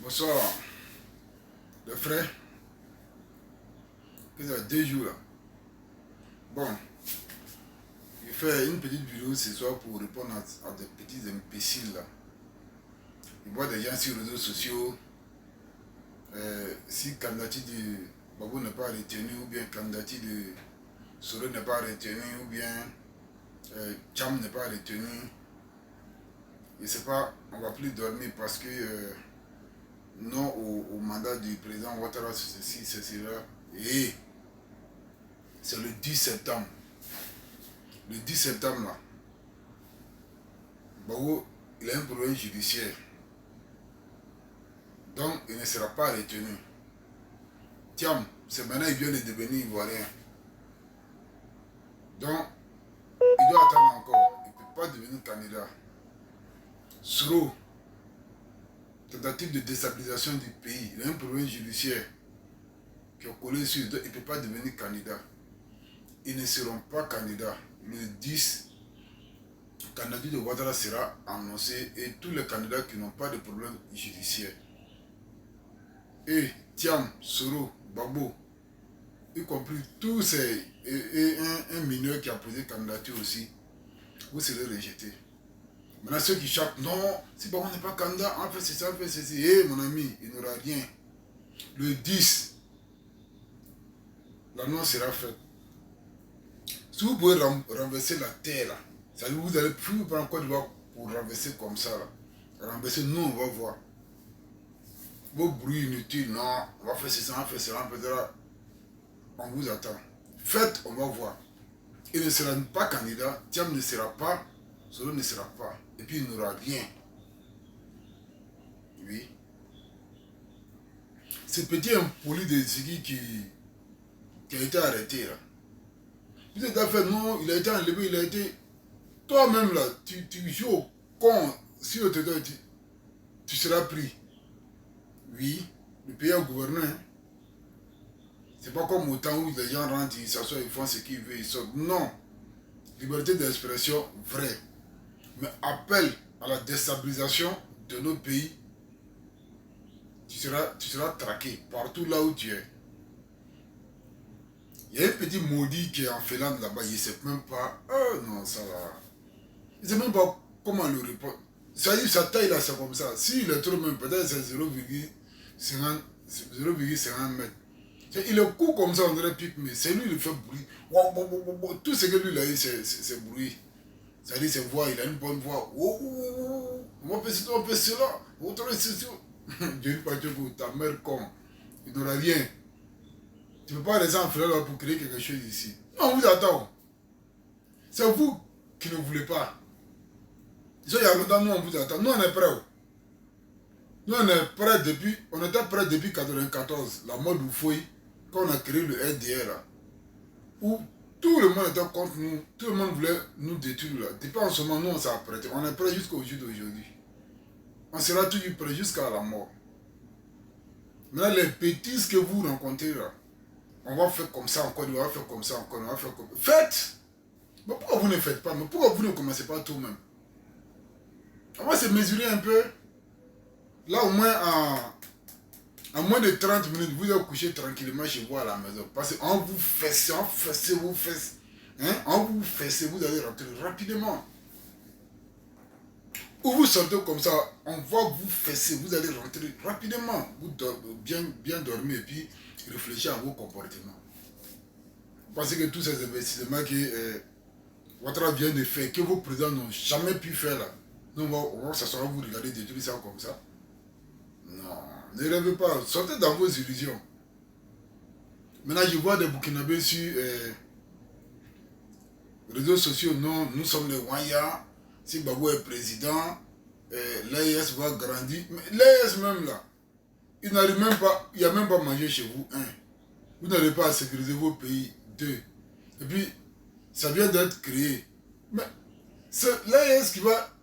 Bonsoir, les frères. Il y a 2 jours là. Bon, je fais une petite vidéo ce soir pour répondre à des petits imbéciles là. Je vois des gens sur les réseaux sociaux. Si candidature de Babou n'est pas retenu, ou bien candidature de Soro n'est pas retenu, ou bien Cham n'est pas retenu, je ne sais pas, on va plus dormir parce que non au mandat du président Ouattara, ceci, cela. Et c'est le 10 septembre. Le 10 septembre là, Babou, il a un problème judiciaire. Donc il ne sera pas retenu. Tiam, c'est maintenant il vient de devenir ivoirien. Donc, il doit attendre encore. Il ne peut pas devenir candidat. Soro, tentative de déstabilisation du pays. Il a un problème judiciaire qui est collé sur. Il ne peut pas devenir candidat. Ils ne seront pas candidats. Le 10, la candidature de Ouattara sera annoncée et tous les candidats qui n'ont pas de problème judiciaire. Et Tiam, Soro, Babo, y compris tous ces... Et un mineur qui a posé candidature aussi, vous serez rejetés. Maintenant, ceux qui chantent, non, si Babo n'est pas candidat, on fait ceci, on fait ceci. Eh, mon ami, il n'aura rien. Le 10, l'annonce sera faite. Si vous pouvez renverser la terre, là, ça veut dire vous allez plus prendre Côte d'Ivoire pour renverser comme ça. Là. Renverser, nous, on va voir. Vos bruits inutiles, non, on va faire ceci, on va faire cela, peut-être. On vous attend. Faites, on va voir. Il ne sera pas candidat, Tiam ne sera pas, Soro ne sera pas. Et puis il n'aura rien. Oui. Ce petit impoli de Ziggy qui a été arrêté là. Vous êtes à faire, non, il a été enlevé, il a été... Toi-même là, tu joues au con, si on te donne, tu seras pris. Oui, le pays est gouverné. Hein. C'est pas comme au temps où les gens rentrent, ils s'assoient, ils font ce qu'ils veulent, ils sortent. Non. Liberté d'expression, vrai. Mais appel à la déstabilisation de nos pays, tu seras traqué partout là où tu es. Il y a un petit maudit qui est en Finlande là-bas, il ne sait même pas. Oh non, ça va. Il ne sait même pas comment le répondre. Ça dit, sa taille là, c'est comme ça. S'il est trop même, peut-être c'est 0,50 mètres. Il est court comme ça, on dirait pique, mais c'est lui qui fait bruit. Tout ce que lui il a eu, c'est bruit. C'est-à-dire, ses voix, il a une bonne voix. On peut cela, on peut cela. Je ne dis pas que ta mère con. Il n'aura rien. Tu ne peux pas rester en Finlande pour créer quelque chose ici. Non, on vous attend. C'est vous qui ne voulez pas. Il y a longtemps, nous, on vous attend. Nous, on est prêts. Nous, on est prêts depuis, on était prêts depuis 1994, la mort du Fouille, quand on a créé le RDR, là, où tout le monde était contre nous, tout le monde voulait nous détruire. Là. Depuis en ce moment, nous, on s'est apprêtés. On est prêts jusqu'au jour d'aujourd'hui. On sera toujours prêts jusqu'à la mort. Maintenant, les bêtises que vous rencontrez, là, on va faire comme ça encore, on va faire comme ça encore, on va faire comme ça. Faites! Mais pourquoi vous ne faites pas? Mais pourquoi vous ne commencez pas tout même? On va se mesurer un peu. Là, au moins, en moins de 30 minutes, vous allez coucher tranquillement chez vous à la maison. Parce qu'on vous fesse, vous fesse. Hein? On vous fesse, vous allez rentrer rapidement. Ou vous sortez comme ça, on va vous fesser, vous allez rentrer rapidement. Vous bien dormir et puis réfléchir à vos comportements. Parce que tous ces investissements que Ouattara vient de faire, que vos présidents n'ont jamais pu faire là, nous on va s'asseoir, vous regarder détruire ça comme ça. Non, ne rêvez pas, sortez dans vos illusions. Maintenant, je vois des Burkinabés sur les réseaux sociaux, non, nous sommes les Wanya, si Babou est président, l'AES va grandir. Mais l'AES même là, il n'arrive même pas, il n'y a même pas mangé chez vous, un. Vous n'arrivez pas à sécuriser vos pays, deux. Et puis, ça vient d'être créé. Mais c'est l'AES qui va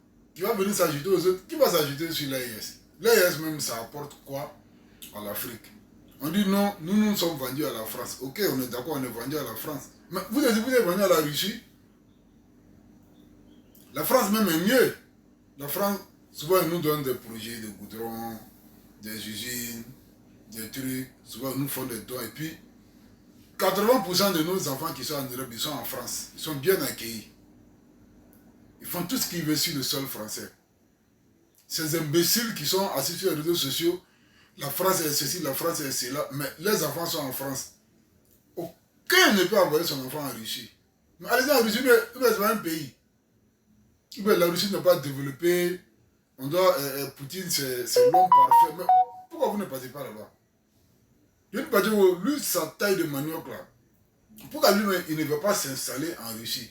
venir s'ajouter aux autres. Qui va s'ajouter sur l'AES? L'AES même, ça apporte quoi à l'Afrique? On dit non, nous sommes vendus à la France. Ok, on est d'accord, on est vendus à la France. Mais vous êtes vendu à la Russie? La France même est mieux. La France, souvent, elle nous donne des projets de goudron, des usines, des trucs. Souvent, nous font des dons. Et puis, 80% de nos enfants qui sont en Europe, ils sont en France. Ils sont bien accueillis. Ils font tout ce qu'ils veulent sur le sol français. Ces imbéciles qui sont assis sur les réseaux sociaux, la France est ceci, la France est cela, mais les enfants sont en France. Aucun ne peut envoyer son enfant en Russie. Mais allez en Russie, c'est pas un pays. La Russie n'est pas développée. On doit, Poutine, c'est l'homme parfait. Mais pourquoi vous ne partez pas là-bas? Je ne sais pas dire, lui, sa taille de manioc là. Pourquoi lui, il ne veut pas s'installer en Russie?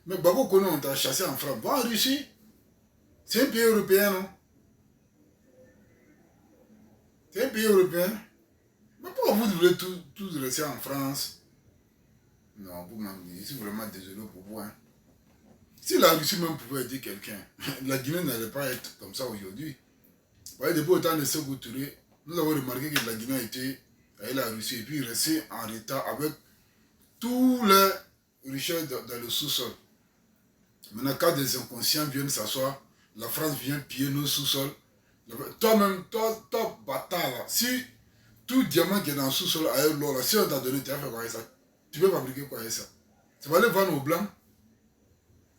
Mais Babo Kono, on t'a chassé en France. Va en Russie. C'est un pays européen, non? C'est un pays européen. Mais pourquoi vous voulez tous rester en France? Non, vous m'avez je suis vraiment désolé pour vous. Hein. Si la Russie même pouvait aider quelqu'un, la Guinée n'allait pas être comme ça aujourd'hui. Vous voyez, depuis autant de Sékou Touré, nous avons remarqué que la Guinée a été avec la Russie et puis restée en retard avec tous les richesses dans le sous-sol. Maintenant, quand des inconscients viennent s'asseoir, la France vient piller nos sous-sols. Toi-même, toi, bâtard là, si tout diamant qui est dans le sous-sol a l'or là, si on t'a donné, tu as fait quoi avec ça? Tu peux fabriquer quoi avec ça? Tu vas aller vendre aux blancs.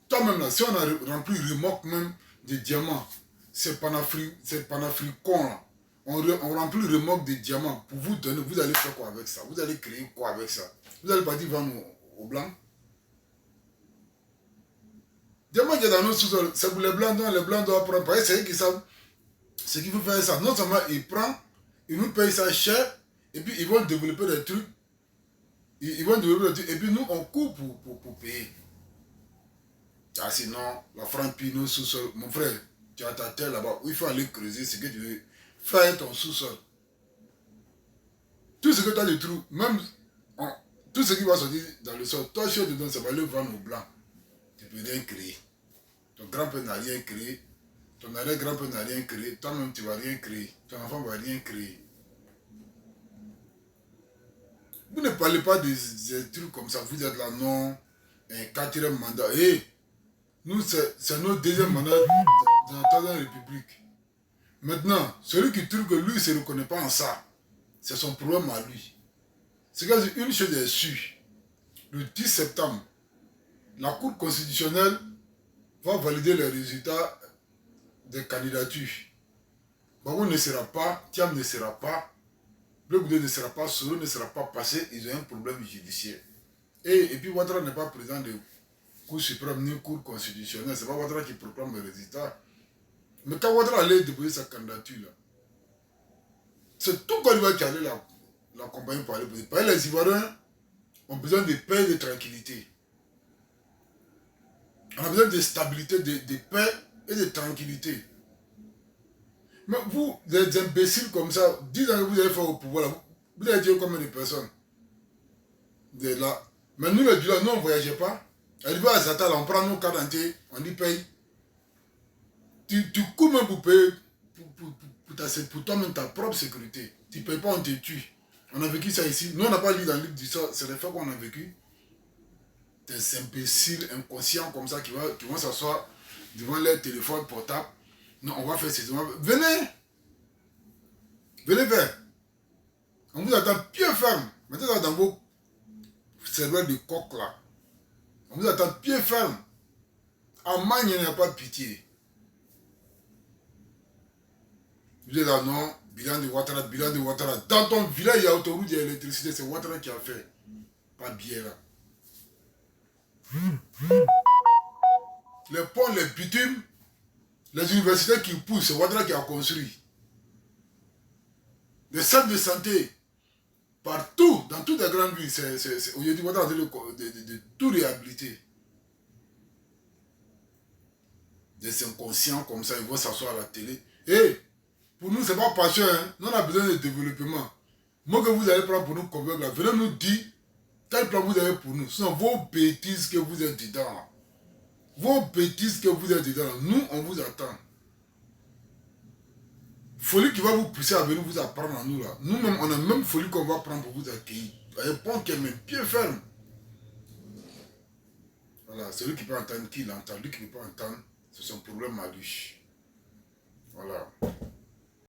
Toi-même là, si on a rempli remorque même de diamants, c'est panafricain là. On remplit remorque de diamants pour vous donner, vous allez faire quoi avec ça? Vous allez créer quoi avec ça? Vous allez partir vendre aux blancs? Diamant qui est dans nos sous-sols, c'est pour les blancs, donc les blancs doivent prendre. Parce que c'est eux qui savent ce qu'il faut faire avec ça. Non seulement ils prennent, ils nous payent ça cher, et puis ils vont développer des trucs. Ils vont développer des trucs, et puis nous on court pour payer. Ah, sinon, la France pille nos sous-sols. Mon frère, tu as ta terre là-bas, où il faut aller creuser ce que tu veux. Faire ton sous-sol. Tout ce que tu as de trous, même tout ce qui va sortir dans le sol, toi, si on te donne, ça va le vendre au blanc. Tu ne peux rien créer. Ton grand-père n'a rien créé. Ton arrière-grand-père n'a rien créé. Toi-même, tu ne vas rien créer. Ton enfant ne va rien créer. Vous ne parlez pas des trucs comme ça. Vous êtes là, non. Un quatrième mandat. Et nous, c'est notre deuxième mandat dans la troisième République. Maintenant, celui qui trouve que lui ne se reconnaît pas en ça, c'est son problème à lui. C'est qu'une chose est sûre. Le 10 septembre, la Cour constitutionnelle va valider les résultats des candidatures. Bago ne sera pas, Thiam ne sera pas, Bleu Goudé ne sera pas, Soro ne sera pas passé, ils ont un problème judiciaire. Et puis Ouattara n'est pas président de Cour suprême ni Cour constitutionnelle, c'est pas Ouattara qui proclame les résultats. Mais quand Ouattara allait déposer sa candidature, là, c'est tout Côte d'Ivoire qui allait l'accompagner pour aller poser. Parce que les Ivoiriens ont besoin de paix et de tranquillité. On a besoin de stabilité, de paix et de tranquillité. Mais vous, des imbéciles comme ça, 10 ans que vous allez faire au pouvoir, là, vous allez tuer combien de personnes? De là. Mais nous, les Dula, nous, on ne voyageait pas. Arrivé à Zatal, on prend nos cartes entières, on y paye. Tu cours même pour payer pour toi-même ta propre sécurité. Tu ne payes pas, on te tue. On a vécu ça ici. Nous, on n'a pas lu dans le livre d'histoire, c'est les faits qu'on a vécu. Des imbéciles inconscients comme ça qui vont s'asseoir devant leur téléphone portable. Non, on va faire ces... Venez! Venez faire. On vous attend pied ferme. Mettez-vous dans vos cervelles de coq là. On vous attend pied ferme. En main, il n'y a pas de pitié. Vous êtes là, non, bilan de Ouattara, bilan de Ouattara. Dans ton village, il y a autoroute, il y a électricité. C'est Ouattara qui a fait. Pas bien là. Les ponts, les bitumes, les universités qui poussent, c'est Ouattara qui a construit. Les centres de santé, partout, dans toutes les grandes villes, aujourd'hui, Ouattara de tout réhabiliter. Des inconscients comme ça, ils vont s'asseoir à la télé. Et pour nous, ce n'est pas passion, hein. Nous, on a besoin de développement. Moi que vous allez prendre pour nous convaincre, venez nous dire quel plan vous avez pour nous. Sinon, vos bêtises que vous êtes dedans, là. Vos bêtises que vous êtes dedans, là. Nous, on vous attend. Folie qui va vous pousser à venir vous apprendre à nous, là. Nous-mêmes, on a même folie qu'on va prendre pour vous accueillir. Un pont qui est même pied ferme. Voilà, celui qui peut entendre, qui l'entend. Lui qui ne peut pas entendre, c'est son problème à lui. Voilà.